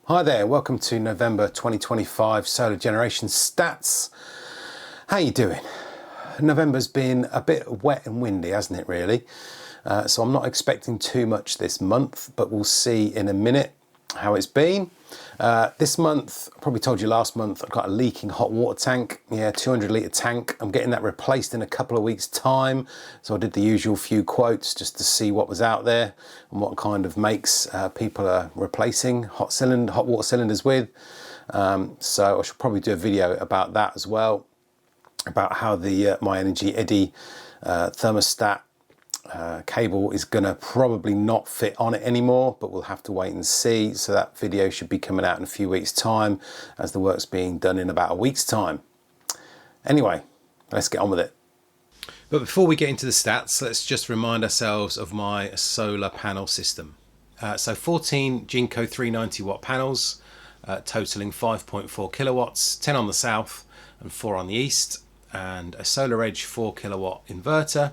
Hi there, welcome to November 2025 solar generation stats. How you doing? November's been a bit wet and windy, hasn't it really? So I'm not expecting too much this month, but we'll see in a minute how it's been. This month, I probably told you last month, I've got a leaking hot water tank. Yeah, 200 litre tank. I'm getting that replaced in a couple of weeks' time. So I did the usual few quotes just to see what was out there and what kind of makes people are replacing hot water cylinders with. So I should probably do a video about that as well, about how the MyEnergi Eddi thermostat cable is going to probably not fit on it anymore, but we'll have to wait and see. So that video should be coming out in a few weeks' time, as the work's being done in about a week's time. Anyway, let's get on with it. But before we get into the stats, let's just remind ourselves of my solar panel system. So 14 Jinko 390 watt panels, totaling 5.4 kilowatts, 10 on the south and 4 on the east, and a SolarEdge 4 kilowatt inverter.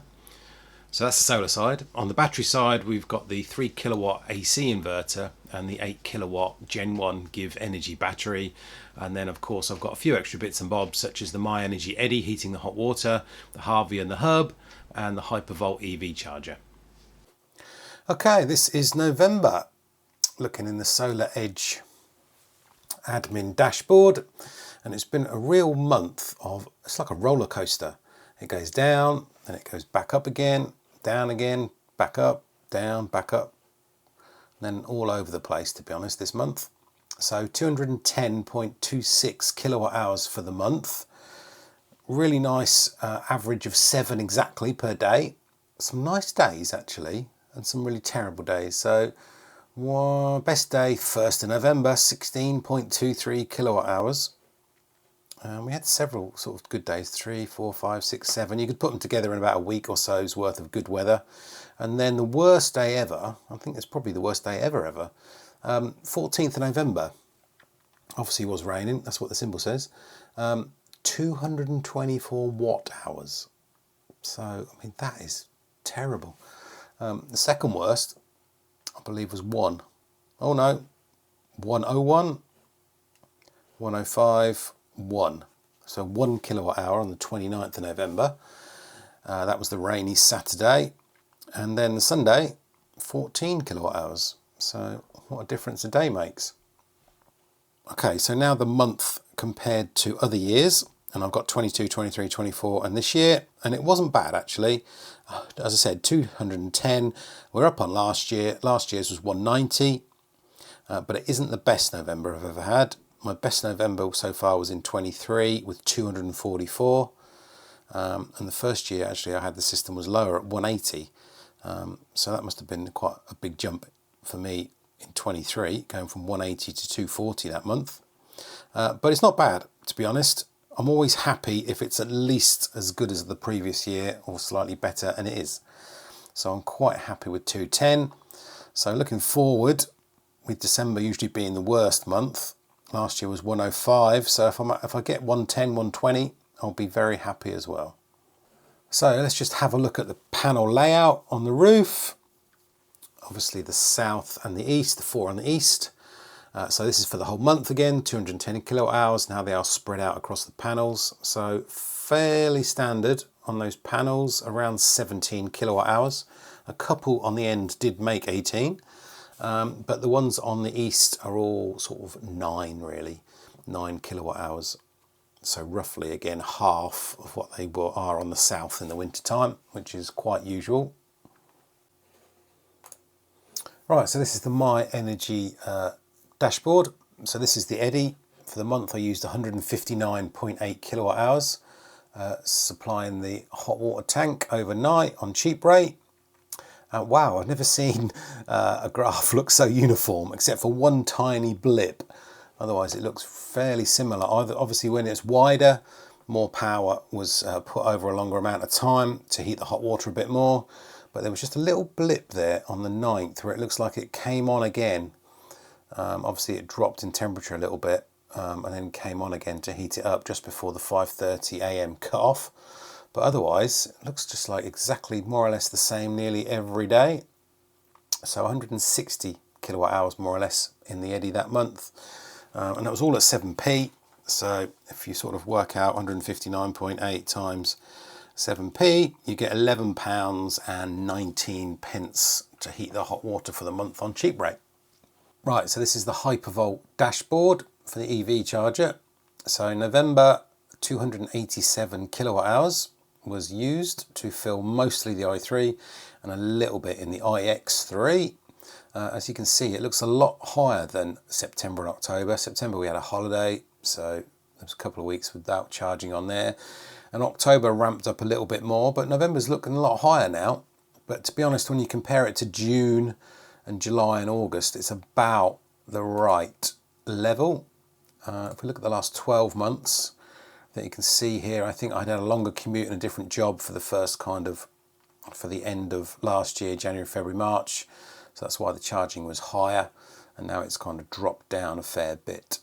So that's the solar side. On the battery side, we've got the 3 kilowatt AC inverter and the 8 kilowatt Gen 1 Give Energy battery. And then of course I've got a few extra bits and bobs, such as the MyEnergi Eddi heating the hot water, the Harvey and the hub, and the Hypervolt EV charger. Okay, this is November. Looking in the SolarEdge admin dashboard, and it's been a real month of, it's like a roller coaster. It goes down, then it goes back up again, down again, back up, down, back up, and then all over the place, to be honest, this month. So 210.26 kilowatt hours for the month. Really nice average of 7 exactly per day. Some nice days actually, and some really terrible days. So best day, 1st of November, 16.23 kilowatt hours. We had several sort of good days, 3, 4, 5, 6, 7. You could put them together in about a week or so's worth of good weather. And then the worst day ever, I think it's probably the worst day ever, 14th of November, obviously was raining, that's what the symbol says, 224 watt hours. So, I mean, that is terrible. The second worst, I believe, was 101, 105, 1. So 1 kilowatt hour on the 29th of November. That was the rainy Saturday. And then Sunday, 14 kilowatt hours. So what a difference a day makes. Okay, so now the month compared to other years. And I've got 22, 23, 24 and this year. And it wasn't bad actually. As I said, 210. We're up on last year. Last year's was 190. But it isn't the best November I've ever had. My best November so far was in 23 with 244. And the first year actually I had the system was lower at 180. So that must have been quite a big jump for me in 23, going from 180 to 240 that month. But it's not bad, to be honest. I'm always happy if it's at least as good as the previous year or slightly better, and it is. So I'm quite happy with 210. So looking forward, with December usually being the worst month, last year was 105, so if I get 110, 120, I'll be very happy as well. So let's just have a look at the panel layout on the roof. Obviously the south and the east, the 4 on the east. So this is for the whole month again, 210 kilowatt hours, and how they are spread out across the panels. So fairly standard on those panels, around 17 kilowatt hours. A couple on the end did make 18. But the ones on the east are all sort of 9 really, 9 kilowatt hours. So roughly again half of what they are on the south in the winter time, which is quite usual. Right, so this is the MyEnergi dashboard. So this is the Eddi. For the month I used 159.8 kilowatt hours, supplying the hot water tank overnight on cheap rate. Wow, I've never seen a graph look so uniform, except for one tiny blip. Otherwise it looks fairly similar. Obviously when it's wider, more power was put over a longer amount of time to heat the hot water a bit more. But there was just a little blip there on the 9th where it looks like it came on again. Obviously it dropped in temperature a little bit and then came on again to heat it up just before the 5:30 AM cut off. But otherwise, it looks just like exactly more or less the same nearly every day. So 160 kilowatt hours more or less in the Eddi that month, and that was all at 7p. So if you sort of work out 159.8 times 7p, you get £11.19 to heat the hot water for the month on cheap rate. Right, so this is the Hypervolt dashboard for the EV charger. So in November, 287 kilowatt hours was used to fill mostly the i3 and a little bit in the iX3. As you can see, it looks a lot higher than September and October. September we had a holiday, so there was a couple of weeks without charging on there. And October ramped up a little bit more, but November's looking a lot higher now. But to be honest, when you compare it to June and July and August, it's about the right level. If we look at the last 12 months, that you can see here, I think I'd had a longer commute and a different job for the end of last year, January, February, March. So that's why the charging was higher, and now it's kind of dropped down a fair bit.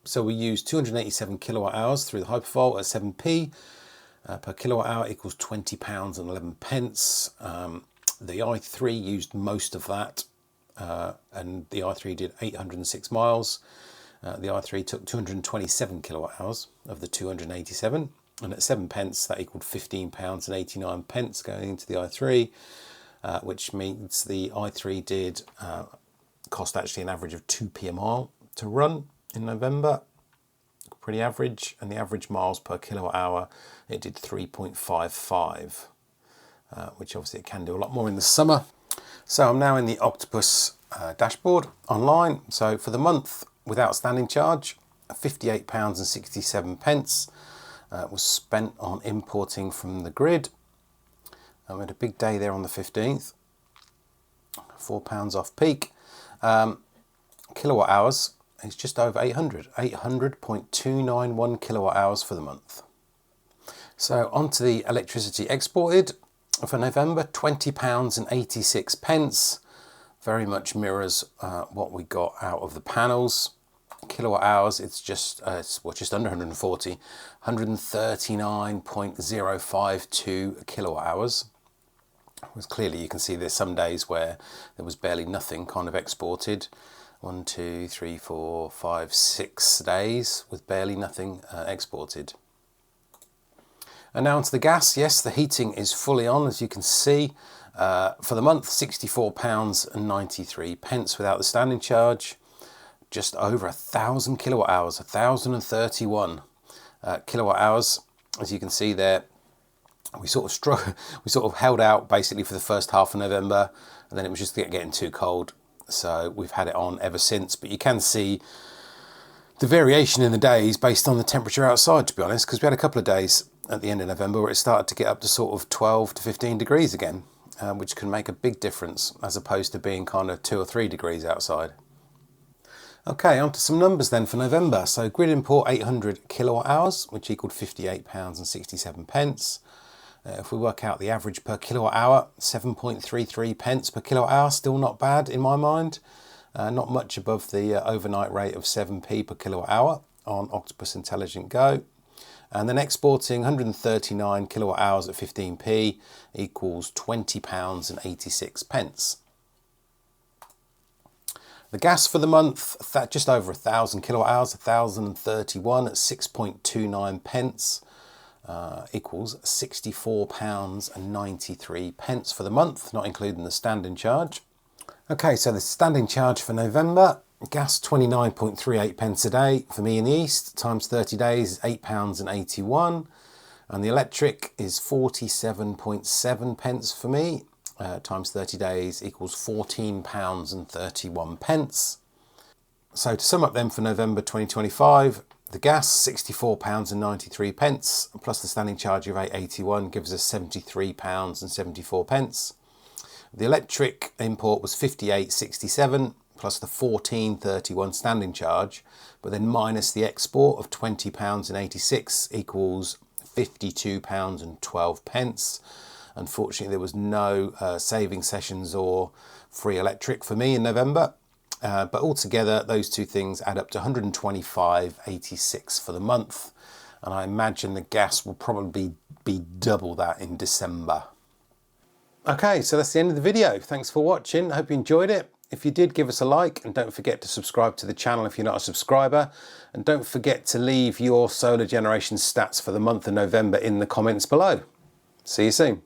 So we used 287 kilowatt hours through the Hypervolt at 7p per kilowatt hour equals £20.11. The i3 used most of that, and the i3 did 806 miles. The i3 took 227 kilowatt hours of the 287. And at 7p, that equaled £15.89 going into the i3, which means the i3 did cost actually an average of 2p a mile to run in November. Pretty average. And the average miles per kilowatt hour, it did 3.55, which obviously it can do a lot more in the summer. So I'm now in the Octopus dashboard online. So for the month without standing charge, £58.67. Was spent on importing from the grid. We had a big day there on the 15th, £4 off peak. Kilowatt hours is just over 800.291 kilowatt hours for the month. So onto the electricity exported for November, £20.86. Very much mirrors what we got out of the panels. Kilowatt hours, it's just just under 140, 139.052 kilowatt hours. Clearly you can see there's some days where there was barely nothing kind of exported. 1, 2, 3, 4, 5, 6 days with barely nothing exported. And now onto the gas. Yes, the heating is fully on, as you can see. For the month, £64.93 without the standing charge. Just over 1,000 kilowatt hours, 1,031 kilowatt hours. As you can see there, we sort of held out basically for the first half of November, and then it was just getting too cold. So we've had it on ever since. But you can see the variation in the days based on the temperature outside, to be honest, because we had a couple of days at the end of November where it started to get up to sort of 12 to 15 degrees again, which can make a big difference as opposed to being kind of 2 or 3 degrees outside. Okay, on to some numbers then for November. So grid import 800 kilowatt hours, which equaled £58.67. If we work out the average per kilowatt hour, 7.33 pence per kilowatt hour, still not bad in my mind. Not much above the overnight rate of 7p per kilowatt hour on Octopus Intelligent Go. And then exporting 139 kilowatt hours at 15p equals £20.86. The gas for the month, just over 1,000 kilowatt hours, 1,031 at 6.29 pence, equals £64.93 for the month, not including the standing charge. Okay, so the standing charge for November, gas 29.38 pence a day for me in the east, times 30 days is £8.81, and the electric is 47.7 pence for me. Times 30 days equals £14.31. So to sum up then for November 2025, the gas £64.93 plus the standing charge of £8.81 gives us £73.74. The electric import was £58.67 plus the £14.31 standing charge, but then minus the export of £20.86 equals £52.12. Unfortunately, there was no saving sessions or free electric for me in November. But altogether, those two things add up to £125.86 for the month. And I imagine the gas will probably be double that in December. Okay, so that's the end of the video. Thanks for watching. I hope you enjoyed it. If you did, give us a like, and don't forget to subscribe to the channel if you're not a subscriber. And don't forget to leave your solar generation stats for the month of November in the comments below. See you soon.